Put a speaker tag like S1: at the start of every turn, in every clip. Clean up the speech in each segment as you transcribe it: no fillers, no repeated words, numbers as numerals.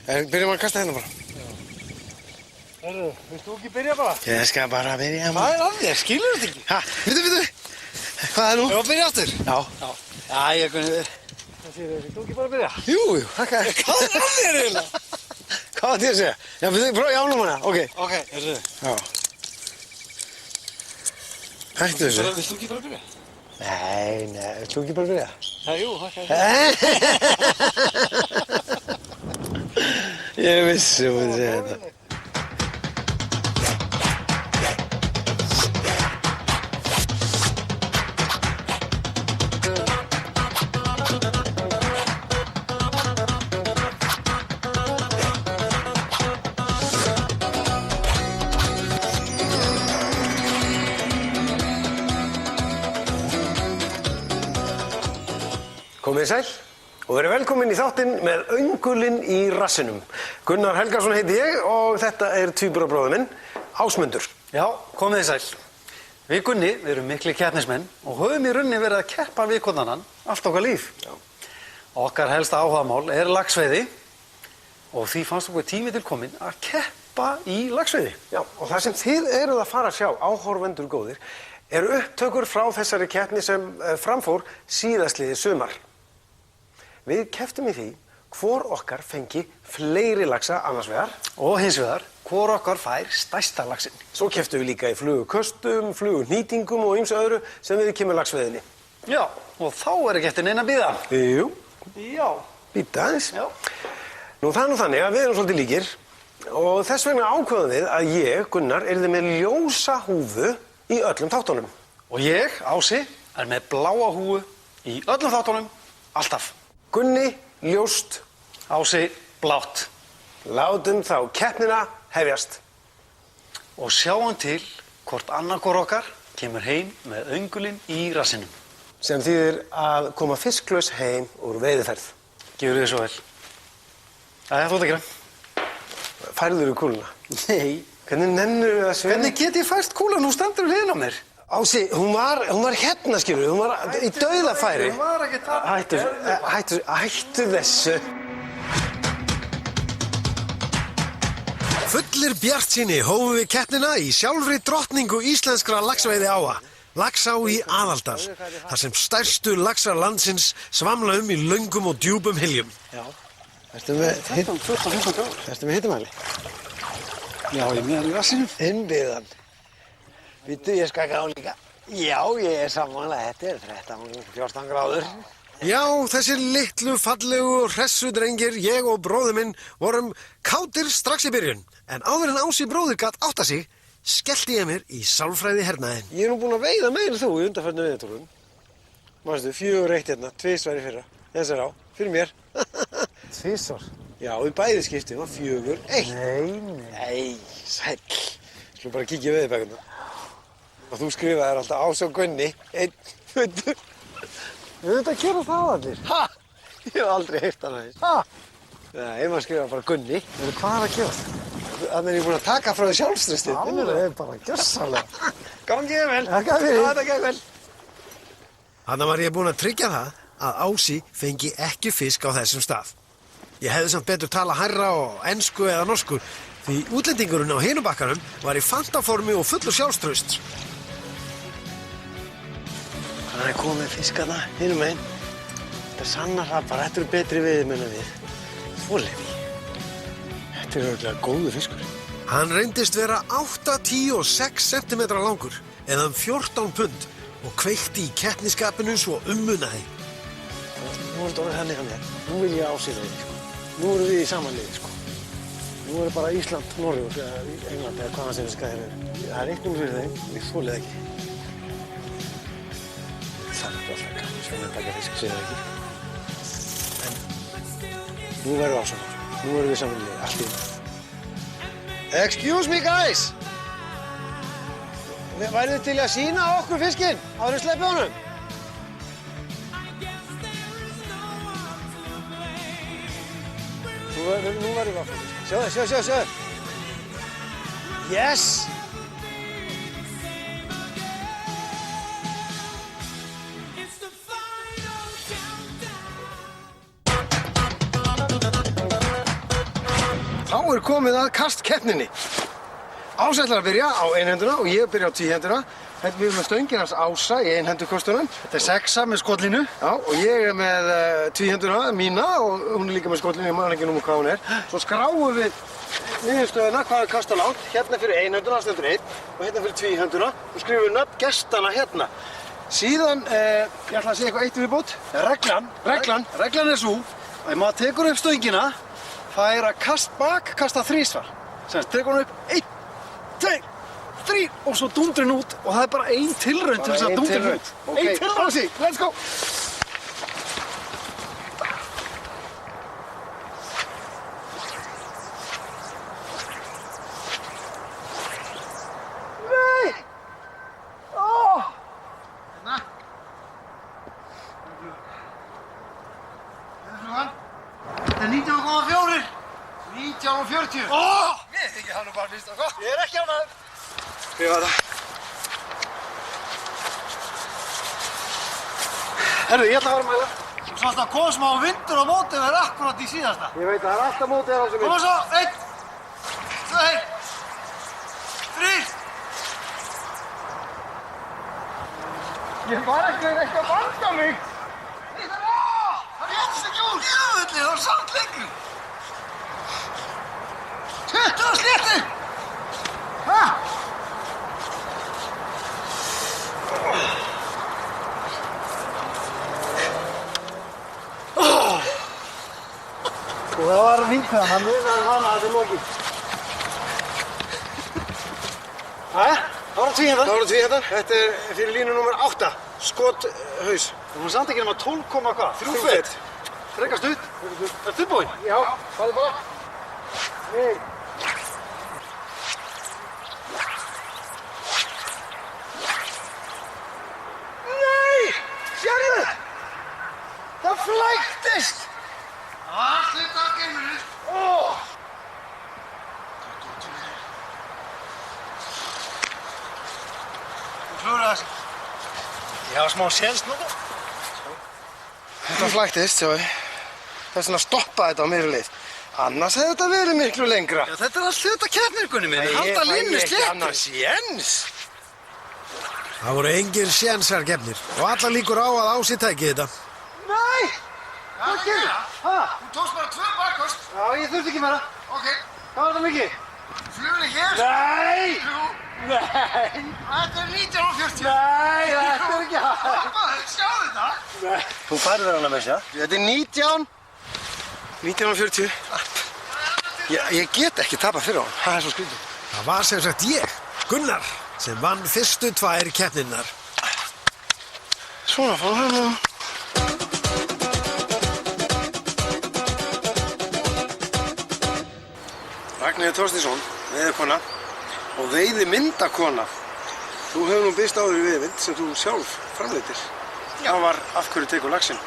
S1: Byrjum að kasta hérna bara.
S2: Herru, vilt þú ekki byrja bara?
S1: Ég skal bara byrja.
S2: Hvað er að þér? Skilur þetta ekki?
S1: Ha, byrju. Hvað er nú?
S2: Ég var að byrja aftur.
S1: Já.
S2: Já, ég kunni þér. Það séu þér, vilt þú ekki bara byrja?
S1: Jú, þakka.
S2: Hvað er að þér eiginlega?
S1: Hvað var þér að segja? Já, prófa í ánum hana, ok.
S2: Ok, herru.
S1: Já. Hættu þessu.
S2: Vilt þú ekki bara byrja?
S1: Nei, vilt þú ekki bara byrja?
S2: Jú, þakka.
S1: Ég vissi að þú segja þetta. Komið sæl og verið velkomin í þáttinn með öngulinn í rassinum. Gunnar Helgason heiti ég og þetta er tvíburabróðir minn, Ásmundur.
S2: Já, komið þið sæl. Við Gunni, við erum mikli keppnismenn og höfum í rauninni verið að keppa við hvern annan allt okkar líf. Já. Okkar helsta áhugamál er laxveiði og því fannst okkur tími til komin að keppa í laxveiði.
S1: Já, og það sem þið eruð að fara að sjá, áhorfendur góðir, eru upptökur frá þessari keppni sem framfór síðastliðið sumar. Við kepptum í því hvor okkar fengi fleiri laxa annars vegar
S2: og hins vegar hvor okkar fær stærsta laxinn.
S1: Svo kepptum við líka í fluguköstum, flugunýtingum og ýmsu öðru sem við kemur laxveiðinni.
S2: Já, og þá er ekki eftir neina að bíða.
S1: Jú,
S2: Já.
S1: býta aðeins.
S2: Já.
S1: Nú það er nú þannig að við erum svolítið líkir og þess vegna ákveðum við að ég, Gunnar, yrði með ljósa húfu í öllum þáttunum.
S2: Og ég, Ási, er með bláa húfu í öllum þáttunum, alltaf.
S1: Gunni, ljóst.
S2: Ási, blátt.
S1: Látum þá keppnina hefjast.
S2: Og sjáum til hvort annarkor okkar kemur heim með öngulinn í rassinum.
S1: Sem þýðir að koma fisklaus heim úr veiðiferð.
S2: Gjörðu þið svo vel. Æja, þú ert að gera.
S1: Færður við kúluna?
S2: Nei.
S1: Hvernig nennur við að sveina?
S2: Hvernig get ég fært kúlan? Nú stendur við hliðina á mér.
S1: Ási, hún var hérna, skilur, hún var í dauðafæri.
S2: Hún var ekki það.
S1: Hættu þessu. Fullir bjartsýni hófum við keppnina í sjálfri drottningu íslenskra laxveiði áa. Laxá í Aðaldal, þar sem stærstu laxar landsins svamla í löngum og djúpum hyljum.
S2: Já.
S1: Ertu með
S2: 14-15 gráður.
S1: Ertu með hittumæli?
S2: Já, ég með hann í rassinum.
S1: Innbyggðan. Vittu, ég skal gá líka. Já, ég er samanlega. Þetta er 13-14 gráður. Já, þessir litlu, fallegu og hressu drengir, ég og bróðir minn, vorum kátir strax í byrjun. En áður en Ási bróðir gat átta sig, skellti ég mér í sálfræði hernaðinn. Ég er nú búinn að veiða meira en þú í undanförnu veiðatúrum. Manstu, 4-1 hérna, 2 svar í fyrra. Þessar á, fyrir mér.
S2: 2 svar?
S1: Já, við bæði skiptum, 4-1.
S2: Nei,
S1: sæll. Skulum bara kíkja veiðibækurnar. Og þú skrifaðir alltaf Ási og Gunni, 1, 2.
S2: Við veitum að gera það allir.
S1: Ha! Ég hef aldrei heyrt hana eins.
S2: Ha?
S1: Nei, maður skrifaði bara Gunni.
S2: Hvað er að gerast?
S1: Þannig er ég búinn að taka frá því sjálfströstið.
S2: Alveg bara gjörsamlega.
S1: Gangið vel.
S2: Takk fyrir.
S1: Þetta gekk vel. Þannig var ég búinn að tryggja það að Ási fengi ekki fisk á þessum stað. Ég hefði samt betur tala hærra og ensku eða norsku því útlendingurinn á hinum bakkanum var í fantaformi og fullur sjálfströsts. Það er komið fiskana hinum megin. Þetta er sannar hrafar, þetta eru betri veiðimenn en við. Þvolefi. Þetta er örugglega góður fiskur. Hann reyndist vera 8, 10 og 6 cm langur, eða 14 pund og kveikti í keppnisskapinu svo ummunaði. Nú er þetta orðið þannig að mér. Nú vil ég Ási veiði, sko. Nú erum við í samanliði, sko. Nú er bara Ísland, Noregur, eða England, eða hvaðan sem við skæðir eru. Það er eitt fyrir þeim, ég þolið ekki. Það er alltaf gaman sem að taka fisk, segja það ekki. En nú verðum við ásvöndar. Nú erum við samanliði, allt í einu. Excuse me, guys! Værið þið til að sýna okkur fiskinn áður en sleppið honum? Nú verðum við að fá fiskinn. Sjáðu. Yes! er komið að kastkeppninni. Ása ætlar að byrja á einhenduna og ég byrja á tvíhenduna. Þetta við erum með stöngin hans Ása í einhendukostunum. Þetta er 6 með skollinu. Já, og ég er með tvíhenduna mína og hún er líka með skollinu, ég man ekki númer hvað hún er. Svo skráum við niðurstöðuna, hvað er kastað langt. Hérna fyrir einhenduna stendur 1 og hérna fyrir tvíhenduna og skrifum við nöfn gestana hérna. Síðan, ég ætla að segja eitthvað eitt í viðbót. Reglan er svo að ef maður tekur upp stöngina, fær að kasta 3 svar. Semst, tekur hún upp 1, 2, 3 og svo dundurinn út og það er bara ein tilraun til þess að dundurinn út. Ein tilraun, sí, let's go! Nei! Hérna. Þetta er 19,4. 19,40. Ég þykir hann bara fyrst og gott. Ég er ekki ánægður. Skrifa þetta. Herðu, ég ætla að fara að mæla. Þú sást að kom smá vindur á móti verið akkurat í síðasta. Ég veit að það er alltaf mótið á þessum mynd. Koma svo, 1, 2, 3. Ég var ekki að vanda mig. Það réttist ekki úr. Jöfnvöldi, það var samt lengur. 20 á sléttu! Hæ? Og það var vinkvæðan, hann munaði hana að þetta er lokið. Hæ? Það var tvíhendan. Þetta er fyrir línu númer 8, skothaus. Hún er samt ekki nema 12, hvað? 3 fet. Frekar stutt. Er tilbúin? Já, það er bara. Nei. Sérðu? Það flæktist! Allt hluta af geiminu. Þú klúður þessi. Ég hafa smá séns núna. Þetta flæktist, sjáu. Þess vegna stoppaði þetta á meiri leið. Annars hefði þetta verið miklu lengra. Já, þetta er allt hluta keppnir, Gunni minn. Halda línu sléttu. Ég fæ ekki annars séns.
S3: Það voru engin sénsar gefnir og allar líkur á að Ási tæki þetta.
S1: Nei! Hvað gerði? Hæ?
S4: Þú tókst bara 2 bakkost.
S1: Já, ég þurfti ekki meira.
S4: Ok.
S1: Hvað var það mikið?
S4: Flugni hér.
S1: Nei!
S4: Jú.
S1: Nei!
S4: Þetta er 19,40.
S1: Nei, þetta er ekki hægt.
S4: Pappa, sjá þetta.
S1: Nei. Þú færður hana með sér? Þetta er 19,40. Ég get ekki tapað fyrir hann. Það er svo skrítið.
S3: Það var sem sagt ég, Gunnar, sem vann fyrstu 2 keppninnar.
S1: Svona fór það nú. Ragnheiður Þorsteinsson, veiðikona og veiðimyndakona. Þú hefur nú byggst áður í veiðimynd sem þú sjálf framleitir.
S5: Já.
S1: Það var af hverju tekur laxinn.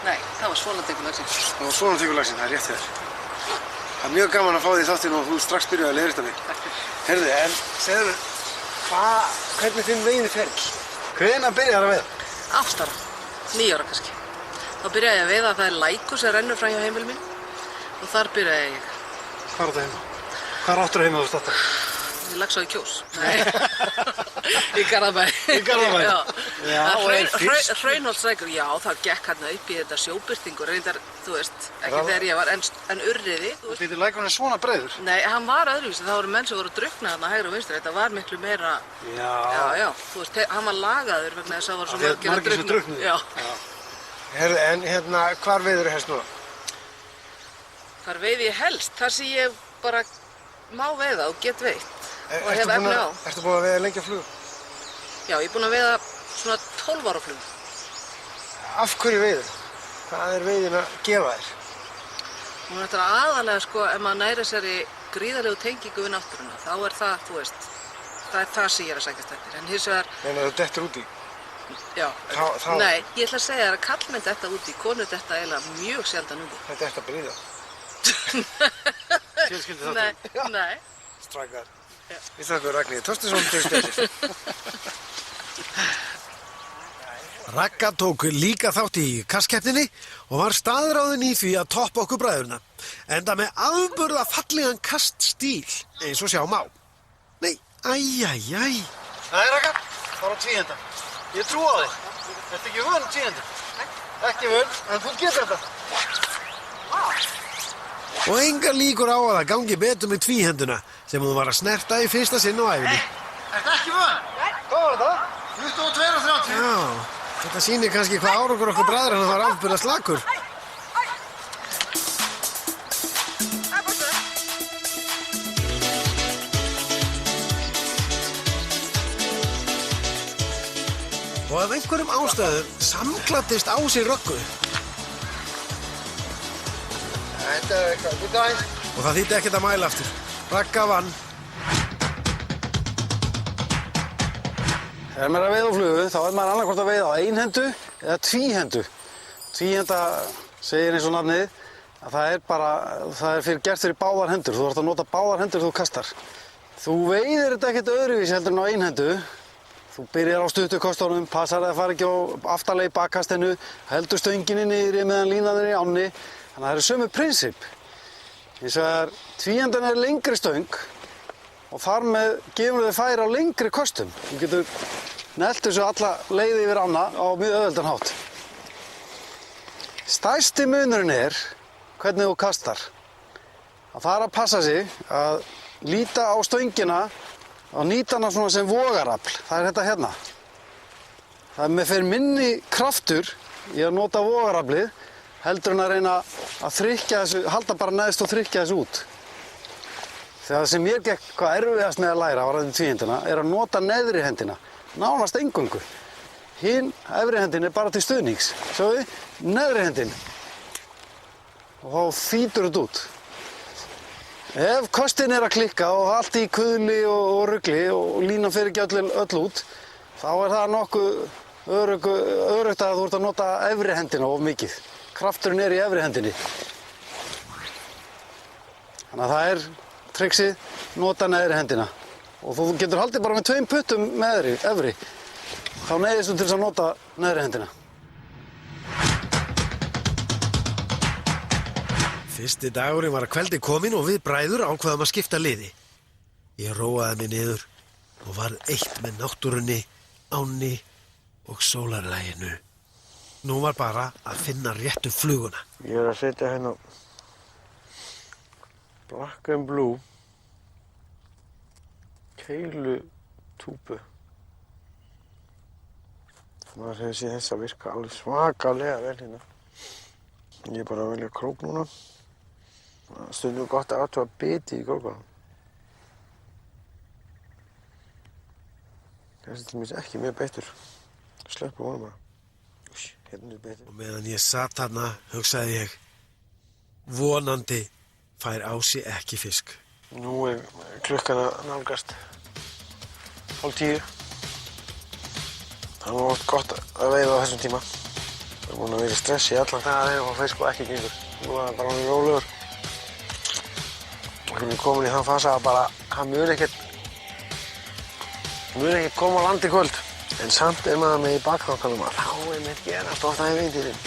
S5: Nei, það var svona tekur laxinn.
S1: Það var svona tekur laxinn, það er rétt hjá þér. Það er mjög gaman að fá því þáttinn og þú strax byrjaði að leiðrétta mig. Heyrðu, en segðu mér, hvernig þinn veiðiferl? Hvenær byrjar að veiða?
S5: 8 ára, 9 ára kannski. Þá byrjaði ég að veiða að það er lækur sem rennur fram hjá heimili mín og þar byrjaði ég.
S1: Hvað er þetta heima? Hvað áttur heima þú startar?
S5: Ég Laxá í Kjós. Nei, í Garðabæ.
S1: Í Garðabæ?
S5: Já.
S1: og er fyrst.
S5: Hraunholtslækur, já, það gekk hérna upp í þetta sjóbirtingur, reyndar, þú veist, ekki þegar ég var, en urriði, þú veist.
S1: Býtur lækurinn svona breiður?
S5: Nei, hann var öðruvísi, það voru menn sem voru að drukkna þarna hægri og vinstri, þetta var miklu meira, já, þú veist, hann var lagaður vegna þess að það var svo margir að drukkna. Já.
S1: Herðu, en hérna, hvar veiðirðu helst núna?
S5: Hvar veiði ég helst? Þar sem ég bara má veiða og get veitt og hef efni á.
S1: Ertu búin að veiða lengi á flug?
S5: Já, ég er búin að veiða svona 12 ára á flug.
S1: Af hverju veiður? Hvað er veiðin að gefa þér?
S5: Hún er þetta aðalega, sko, ef maður næri þessari gríðarlegu tengingu við náttúruna, þá er það, þú veist, það er það sem ég er að sækjast eftir. En hins vegar...
S1: Meina þú dettur út í?
S5: Já.
S1: Þá...
S5: Nei, ég ætla að segja þér að kallmenn detta út í, konur detta eiginlega mjög sjaldan út í.
S1: Þetta er að bríða. Fjölskyldi þáttur?
S5: Nei.
S1: Strækar. Við þakkum Ragnheiði Þorsteinsson til spjallir.
S3: Ragga tók líka þátt í kastkeppninni og var staðráðin í því að toppa okkur bræðurna. Enda með afburða fallegan kaststíl, eins og sjá má. Nei, æjæjæj.
S2: Nei, Ragga, fara á tvíhenda. Ég trú á þig. Ertu ekki vön tvíhenda? Nei. Ekki vön, en þú getur þetta.
S3: Og engar líkur á að það gangi betur með tvíhenduna sem hún var að snerta í fyrsta sinn á æfinni.
S4: Ertu ekki vön?
S2: Nei. Hvað var þetta?
S4: 22 og 30.
S3: Já, þetta sýnir kannski hvað árangur okkur bræður hann var afburða slakur. Og af einhverjum ástæðum samkladdist á sig Röggu.
S4: Þetta er eitthvað, við dæs.
S3: Og það þýtti ekkert að mæla aftur. Ragga vann.
S2: Þegar maður er að veiða á flugu, þá er maður annarkvort að veiða á einhendu eða tvíhendu. Tvíhenda segir eins og nafnið að það er gert fyrir báðar hendur. Þú þarft að nota báðar hendur þegar þú kastar. Þú veiðir þetta ekkert öðruvísi heldur en á einhendu. Þú byrjar á stuttu kostunum, passar að það fari ekki á aftarlega í bakkastinu, heldur stönginni niðri meðan línan er í ánni. Þannig að það eru sömu prinsip. Hins vegar tvíhendan er lengri stöng og þar með gefur þau færi á lengri kostum. Þú getur nelt þessu alla leiði yfir ána á mjög auðveldan hátt. Stærsti munurinn er hvernig þú kastar. Það er að passa sig að líta á stöngina og nýta hana svona sem vogarafl. Það er þetta hérna. Það er með fyrir minni kraftur í að nota vogaraflið heldur en að reyna að þrykkja þessu, halda bara neðst og þrykkja þessu út. Þegar það sem mér gekk hvað erfiðast með að læra varðandi tvíhendina er að nota neðri hendina, nánast eingöngu. Hinn efri hendin er bara til stuðnings. Sjáðu þið, neðri hendin. Og þá þýtur þetta út. Ef kostin er að klikka og allt í kuðli og rugli og línan fer ekki öll út, þá er það nokkuð örugt að þú ert að nota efri hendina of mikið. Krafturinn er í efri hendinni. Þannig að það er triksið, nota neðri hendina. Og þú getur haldið bara með 2 puttum með efri. Þá neyðist þú til þess að nota neðri hendina.
S3: Fyrsti dagurinn var að kveldi kominn og við bræður ákvaðum að skipta liði. Ég róaði mig niður og varð eitt með náttúrunni, ánni og sólarlaginu. Nú var bara að finna réttu fluguna.
S1: Ég er að setja hérna Black and Blue keilutúpu. Maður hefur séð þess að virka alveg svakalega vel hérna. Ég er bara að velja krók núna. Stundum gott að athuga biti í krókunum. Þessi til mér ekki mjög beittur. Sleppu honum bara. Hérna er betur.
S3: Og meðan ég satt þarna hugsaði ég, vonandi fær Ási ekki fisk.
S1: Nú er klukkan að nálgast 9:30. Það var oft gott að veiða á þessum tíma. Við erum búin að vera í stressi allan dag að veiða og fisk og ekki gengur. Nú er það bara alveg rólegur. Og við komin í þann fasa að bara, hann mun ekkert koma á land í kvöld. En samt er maður með í bakþankanum að þá er með gerast ofta í vindinum.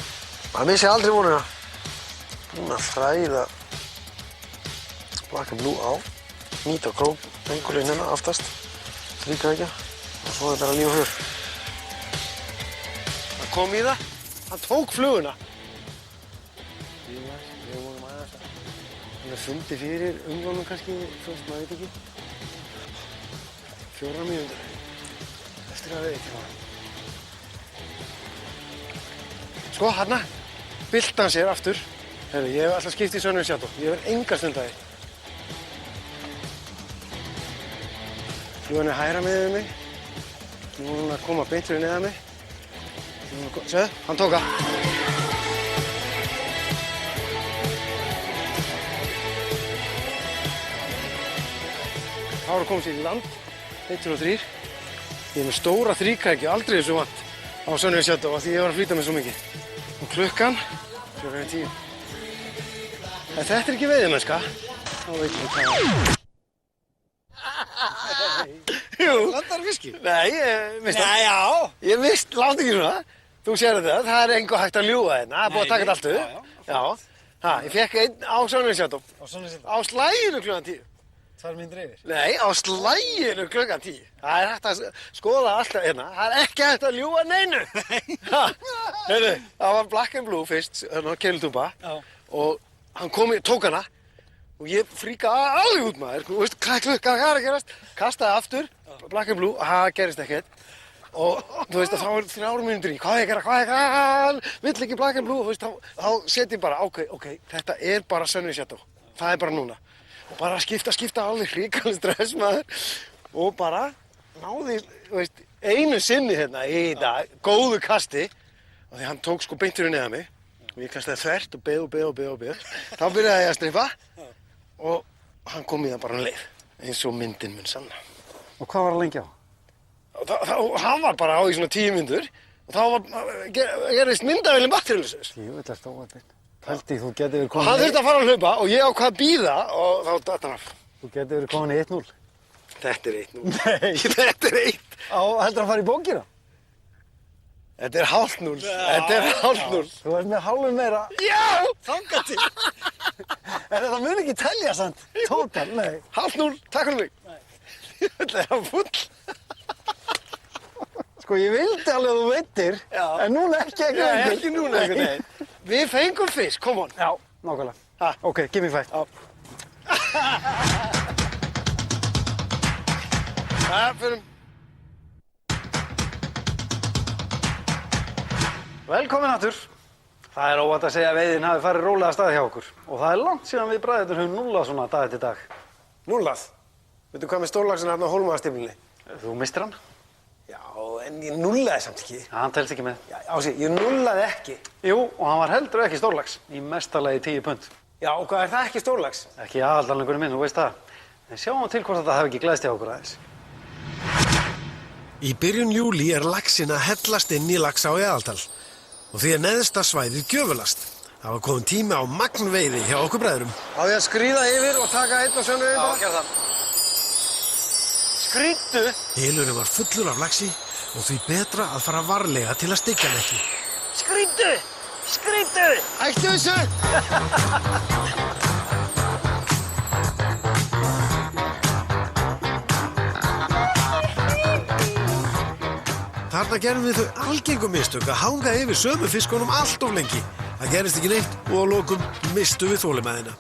S1: Maður missi aldrei vonuna. Búin að þræða Black and Blue á, nýta krók, engulinn hérna aftast, þríkrækja og svo er bara líf og fjör. Það kom í það, hann tók fluguna. Við vorum aðeins að hann er fundið fyrir umvonum kannski, maður veit ekki. 4 mínútur. Eftir að veiða ekki. Sko, hérna, bylti hann sér aftur. Herri, ég hef alltaf skipt í Sönnu Sjátó. Ég hef enga stund að því. Flugan er hægra með mig. Nú er hún að koma beint fyrir neðan mig. Sjáðu, hann tók það. Þá er að koma sér í land. 1, 2 og 3. Ég er með stóra þríkrækju, aldrei þessu vant á Sönnu Sjátó af því ég var að flýta mig svo mikið. Og klukkan, 4:10. Ef þetta er ekki veiðimennska, þá veit ég hvað það er. Jú. Landar fiski? Nei, ég mista. Nei, já. Ég láti ekki svona. Þú sér það er engu hægt að ljúga hérna. Það er búið að taka þetta allt upp. Já. Ha, ég fekk einn á Sönnesjáttum. Á slæginu klukkan 10.
S2: 2 mínútur yfir.
S1: Nei, á slæginu klukkan 10. Það er hægt að skoða alltaf hérna. Það er ekki hægt að ljúga neinu. Heyrðu, það var Black and Blue fyrst, hérna á Keilutúpa.
S2: Já.
S1: Og hann kom í, tók hana. Og ég fríkaði alveg út maður. Þú veist, hvað er að gerast? Kastaði aftur, Black and Blue, það gerist ekkert. Og þú veist að þá er 3 mínútur í, hvað er að gera, hann vill ekki Black and Blue, þú veist, þá set ég bara, ok, þetta er bara Sönnesjáttum, það er bara núna. Og bara skipta alveg hrikalega stress maður og bara náði, þú veist, einu sinni hérna í þetta góðu kasti og því hann tók sko beinturinn neðan mig og ég kastaði þvert og beð. Þá byrjaði ég að strippa og hann kom í það bara leið, eins og myndin mun sanna.
S2: Og hvað var það lengi á?
S1: Hann var bara á í svona 10 mínútur og þá gerðist myndavélinn batteríulaus.
S2: Jú, þetta er stóðið. Hældi, þú getur verið
S1: Og
S2: komin
S1: hann þurfti að fara að hlaupa og ég ákvað að bíða og þá datt hann af.
S2: Þú getur verið komin í 1-0.
S1: Þetta er 1-0.
S2: Nei.
S1: Þetta er 1.
S2: Heldur að fara í bókina?
S1: Þetta er 0,5. Þetta er 0,5.
S2: Þú ert með hálfu meira.
S1: Já!
S2: Þangað til. En þetta mun ekki telja samt. Tótal, nei.
S1: 0,5. Takk fyrir mig. Þetta er hann full.
S2: Sko, ég vildi alveg að þú veitir, en núna ekki
S1: Ekki núna einhvern veginn. Við fengum fisk, come on.
S2: Já, nákvæmlega.
S1: Ha.
S2: Ok, give me 5.
S1: Förum.
S2: Velkomin aftur. Það er óvænt að segja að veiðin hafi farið rólega af stað hjá okkur. Og það er langt síðan við bræðurnir höfum núllað svona dag eftir dag.
S1: Núllað? Veitu hvað með stórlaxinn hérna á Hólmaðarstíflunni?
S2: Þú mistir hann?
S1: Já, en ég núllaði samt ekki.
S2: Hann telst ekki með.
S1: Já, Ási, ég núllaði ekki.
S2: Jú, og hann var heldur ekki stórlax. Í mestalagi 10 pund.
S1: Já, og hvað er það ekki stórlax?
S2: Ekki aðaldarlingurinn minn, þú veist það. En sjáum til hvort þetta hafi ekki glæðst hjá okkur aðeins.
S3: Í byrjun júlí er laxinn að hellast inn í Laxá í Aðaldal og því er neðsta svæðið gjöfulast. Það var komin tími á magnveiði hjá okkur bræðrum.
S1: Á ég að skríða yfir og taka einn og sönnu yfir bara?
S2: gerð það.
S1: Skrýddu!
S3: Hylurinn var fullur af laxi og því betra að fara varlega til að styggja hann ekki.
S1: Skrýddu! Skrýddu! Ættu þessu!
S3: Þarna gerum við þau algengum mistök að hanga yfir sömu fiskunum allt of lengi. Það gerist ekki neitt og á lokum mistum við þolinmæðina.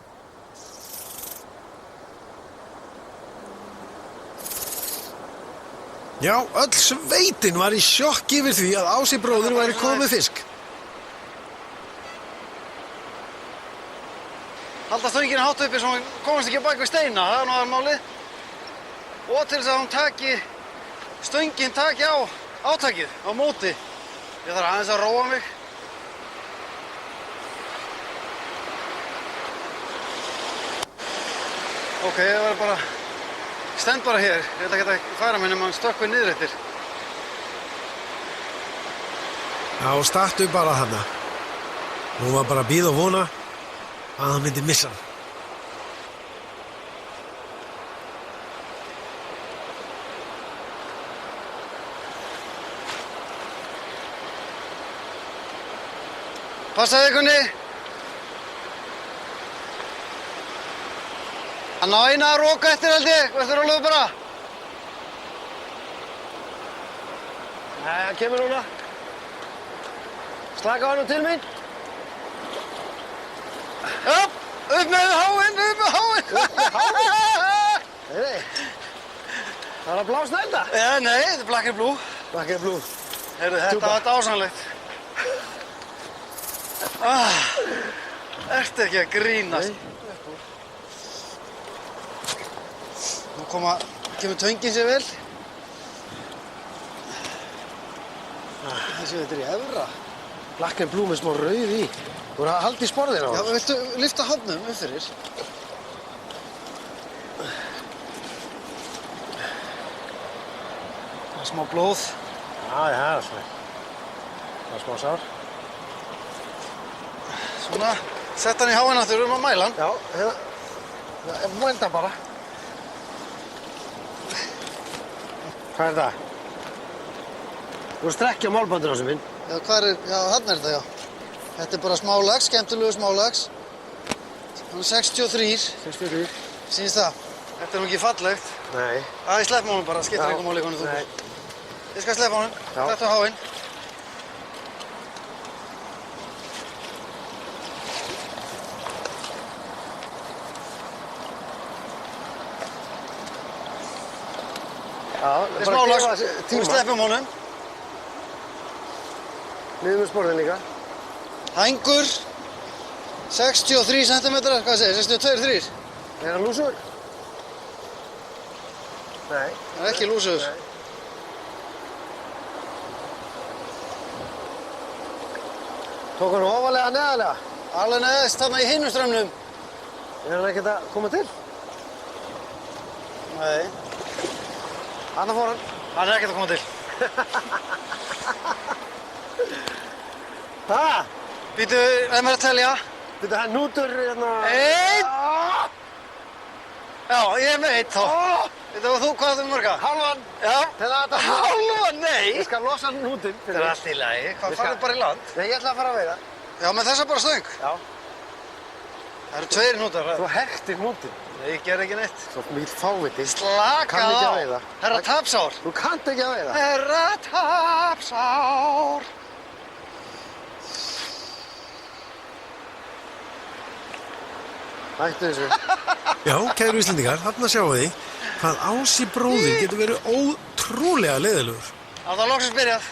S3: Já, öll sveitin var í sjokki yfir því að Ási bróðir væri komið fisk.
S2: Halda stöngin hátt uppi svo hún komast ekki bak við steina, það er nú málið. Og til þess að hún stöngin taki á átakið, á móti. Ég þarf aðeins að róa mig. Ok, ég verður bara, stend bara hér. Ég ætla ekki að færa mig nema hann stökkvi niður eftir.
S3: Já, startu bara þarna. Nú var bara að bíða og vona að hann myndi missa hann.
S2: Passaði Gunni. Hann á eina að roka eftir held ég, eftir róluðu bara.
S1: Nei, það kemur núna. Slaka á hann til mín.
S2: Upp með háinn, upp með háinn.
S1: Nei. Það er að blásna þetta.
S2: Ja, nei, þetta er Black and Blue.
S1: Black and Blue.
S2: Heyrðu, þetta var dásamlegt. Ertu ekki að grínast? Nú kemur töngin sér vel. Þessi, þetta er í efra.
S1: Black and Blue með smá rauð í. Þú voru að halda í sporðina á
S2: Já,
S1: hann.
S2: viltu lyfta hafnum upp fyrir? Það er smá blóð.
S1: Já, það er svona. Það er smá sár.
S2: Svona, sett hann í háinn aftur, við erum að mæla hann.
S1: Já, hérna. Mælda bara. Hvað er það? Þú voru strekkja málbandur á þessu minn.
S6: Já, já, þarna þetta, já. Þetta bara smálax, skemmtilegu smálax. Hann 63.
S1: 63.
S6: Sýnist það. Þetta nú ekki fallegt.
S1: Nei.
S6: Ég slepp honum bara, skiptir einhver máli hvernig þú
S1: Nei.
S6: Ég skal sleppa honum.
S1: Já.
S6: Þetta á háinn.
S1: Já,
S6: Þetta er smálax. Þú sleppum honum.
S1: Niður með sporðin líka.
S6: Hængur. 63 cm, hvað segir? 62, 3.
S1: Er hann lúsur? Nei.
S6: Það er ekki lúsur.
S1: Nei. Tók hann ofalega neðalega?
S6: Alveg neðist þarna í hinum strömmnum.
S1: Er hann ekkert að koma til?
S6: Nei.
S1: Þarna fór hann.
S6: Hann er ekkert að koma til.
S1: Ha?
S6: Býtu, ef maður að telja.
S1: Þetta er nútur hérna...
S6: Einn! Já, ég er með einn þá. Þetta var þú, hvað áttu með marga?
S1: Hálfan!
S6: Já.
S1: Þetta
S6: Hálfan, nei!
S1: Ég skal losa nútinn
S6: Þetta er allt í lagi. Hvað farið bara í land?
S1: Nei, ég ætla að fara að veiða.
S6: Já, með þessa bara stöng.
S1: Já.
S6: Það eru 2 nútar.
S1: Þú hertir nútinn.
S6: Nei, ég ger ekki neitt.
S1: Svo mikil fáviti.
S6: Slaka
S1: Kann ekki að
S6: á.
S1: veiða.
S6: Herra Tapsár.
S1: Þú kannt ekki að veiða.
S6: Herra Tapsár.
S1: Hættu þessu.
S3: Já, kæru Íslendingar, þarna sjáum við hvað Ási bróðir getur verið ótrúlega leiðilegur.
S6: Það er loksins byrjað.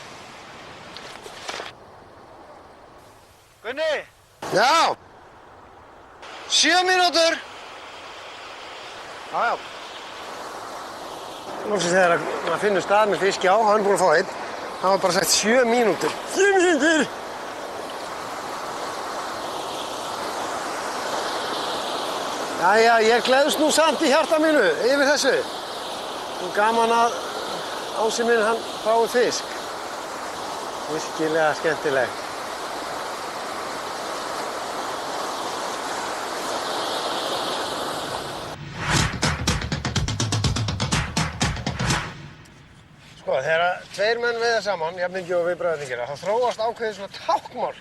S6: Gunni,
S1: Já!
S6: 7 mínútur.
S1: Já, já. Lóksins þegar maður finnur stað með fiski á, hann er búinn að fá einn. Hann var bara sagt 7 mínútur. 7 mínútur! Jæja, ég gleðst nú samt í hjarta mínu yfir þessu. Nú gaman að Ási minn hann fái fisk. Virkilega skemmtilegt. Sko, þegar 2 menn veiða saman, jafn mikið og við bræðingina, þá þróast ákveðið svona tákmál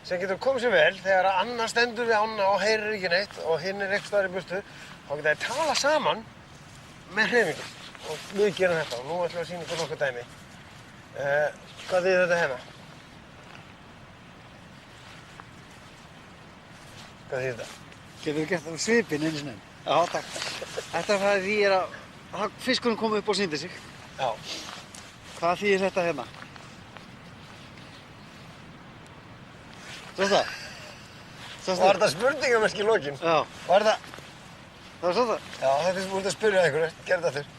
S1: sem getur komið sér vel þegar annar stendur við ána og heyrir ekki neitt og hinn er eitthvað staðar í burtu, þá geta þeir tala saman með hreyfingum. Og við gerum þetta og nú ætlum við að sýna ykkur nokkuð dæmi. Hvað þýðir þetta hérna? Hvað þýðir þetta?
S6: Getur við gert það svipinn einu sinni? Já, takk. Þetta er það því að fiskurinn kom upp og sýndi sig.
S1: Já.
S6: Hvað þýðir þetta hérna? Svo það?
S1: Var þetta spurningamerki í lokin?
S6: Já.
S1: Var þetta...
S6: Það var svo það?
S1: Já, þetta er búin að spyrja einhverju. Gerðu þetta aftur.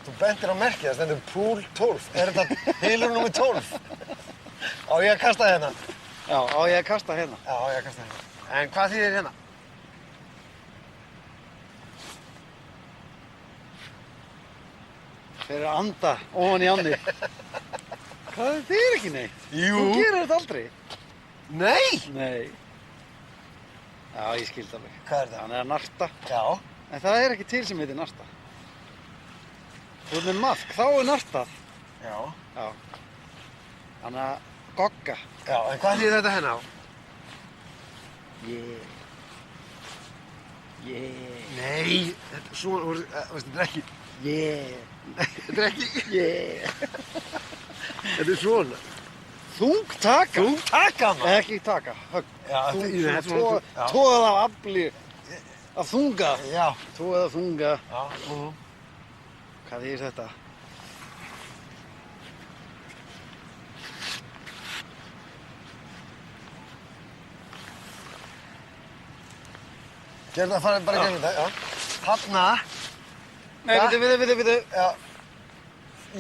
S1: Þú bentir á merkið, það stendur pool 12. Er þetta heilur númer 12? Á ég að kasta hérna?
S6: Já, á ég að kasta hérna.
S1: Já, á ég að kasta hérna. En hvað þýðir hérna?
S6: Þeir eru að anda ofan í ánni. Hvað, þið er ekki neitt?
S1: Jú.
S6: Þú gerir þetta aldrei.
S1: Nei!
S6: Nei. Já, ég skildi alveg.
S1: Hvað er það?
S6: Hann er að narta.
S1: Já.
S6: En það er ekki til sem heitir narta. Þú ert með maðk, þá er nartað.
S1: Já.
S6: Já. Hann er að gogga.
S1: Já, en hvað þýðir þetta hérna á?
S6: Yeah.
S1: Nei, þetta er svona, þetta er ekki...
S6: Yeah.
S1: Þetta er ekki...
S6: Yeah.
S1: Þetta er svona.
S6: Þungtaka.
S1: Þungtaka, maður.
S6: Ekki taka, högg.
S1: Já, þetta er svona...
S6: Tóðað af afli, af þunga.
S1: Já.
S6: Tóðað af þunga.
S1: Já.
S6: Hvað þýðir þetta?
S1: Gerðu það, farið bara gegnum þetta, já. Þarna...
S6: Nei, bíddu.
S1: Já.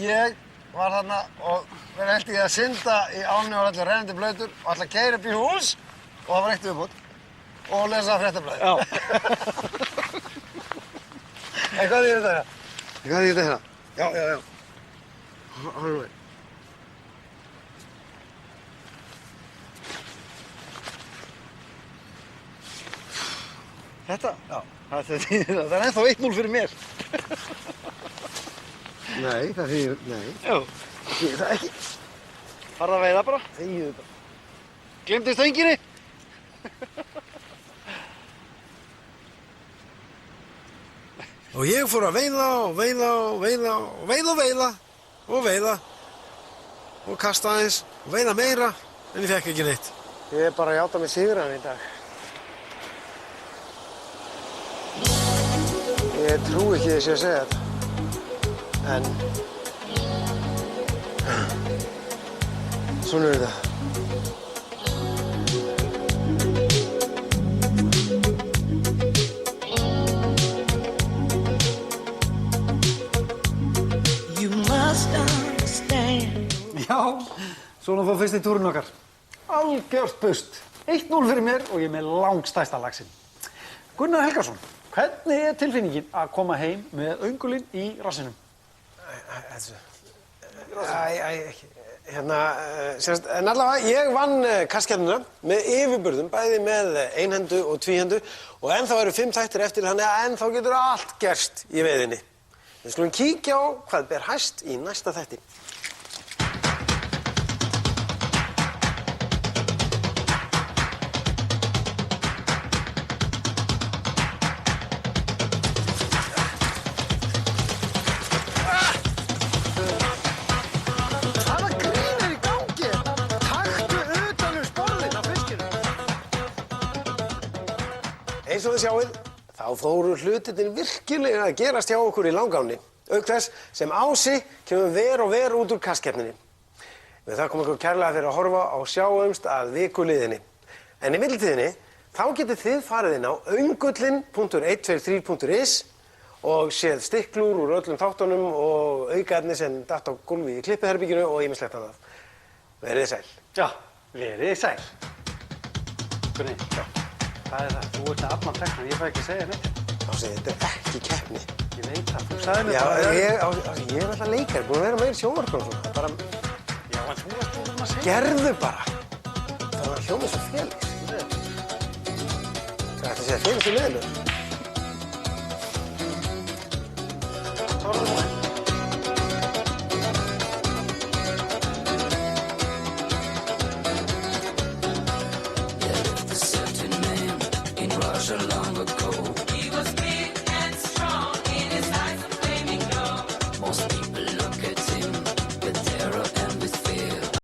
S1: Ég var þarna og verið held í að synda í ánni og var allir rennandi blautur og ætla að keyra upp í hús og það var eitt viðbútt og lesa fréttablaðið.
S6: Já.
S1: En hvað þýðir þetta hérna? Hvað þýðir þetta hérna? Já. Hóru við.
S6: Þetta?
S1: Já.
S6: Það er ennþá 1-0 fyrir mér.
S1: Nei, það þýðir, nei.
S2: Já.
S1: Það þýðir það ekki.
S2: Farðu að veiða bara.
S1: Þegiðu bara.
S2: Glemdi stönginni.
S3: Og ég fór að veiða og veiða og veiða og veiða og veiða og veiða og kasta aðeins og veiða meira en ég fekk ekki neitt.
S1: Ég er bara að játa mig sigran í dag. Ég trúi ekki þess að segja þetta. En... svona er þetta.
S7: You must understand.
S2: Já, svona fór fyrsti túrinn okkar. Algjört bust. 1-0 fyrir mér og ég er með langstæsta laxinn. Gunnar Helgason, hvernig er tilfinningin að koma heim með öngulinn í rassinum?
S1: En allavega, ég vann kaskeppnina með yfirburðum, bæði með einhendu og tvíhendu og ennþá eru 5 þættir eftir, þannig að ennþá getur allt gerst í veiðinni. Við skulum kíkja á hvað ber hæst í næsta þætti. Eins og þið sjáið, þá fóru hlutirnir virkilega að gerast hjá okkur í Langáni, auk þess sem Ási kemur ver og ver út úr kastkeppninni. Við þakkum ykkur kærlega fyrir að horfa á Sjáumst að vikuliðinni. En í millitíðinni, þá getið þið farið inn á öngullin.123.is og séð stiklur úr öllum þáttunum og aukaefni sem datt á gólfi í klippiherbygginu og ýmislegt annað. Verið sæl.
S2: Já, verið sæl. Gunni, já. Hvað það? Þú ert með allan textan, ég fæ ekki að segja neitt.
S1: Ási, þetta er ekki keppni.
S2: Ég veit það, þú sagði mér
S1: Já,
S2: bara...
S1: ég er alltaf leikari, búin að vera meira í sjónvarpinu og svona. Bara,
S2: Já, en þú ert búin að segja...
S1: gerðu bara. Það var hljómið svo Felix. Það ætti að segja Felix í leiðinu.